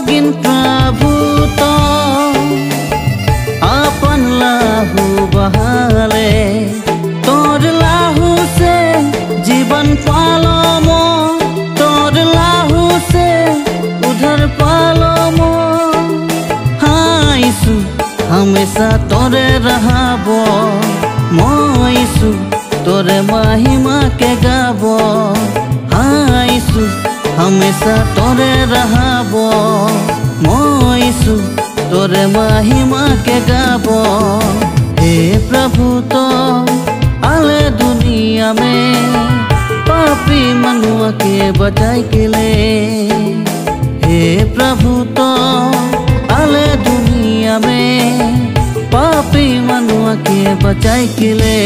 भागिन प्रभु तो अपन लाहू बहाले तोर लाहू से जीवन पालो मो तोर लाहू से उधर पालो मो। हाँ यीशु हमेशा तोरे रहाबो मो यीशु तोरे महिमा के गाबो। हाँ यीशु हमेशा तोरे रहाबो मो यीशु तोरे महिमा के गाबो। हे प्रभु तो आले दुनिया में पापी मनुआ के बचाई के ले। हे प्रभु तो आले दुनिया में पापी मनुआ के बचाई के ले।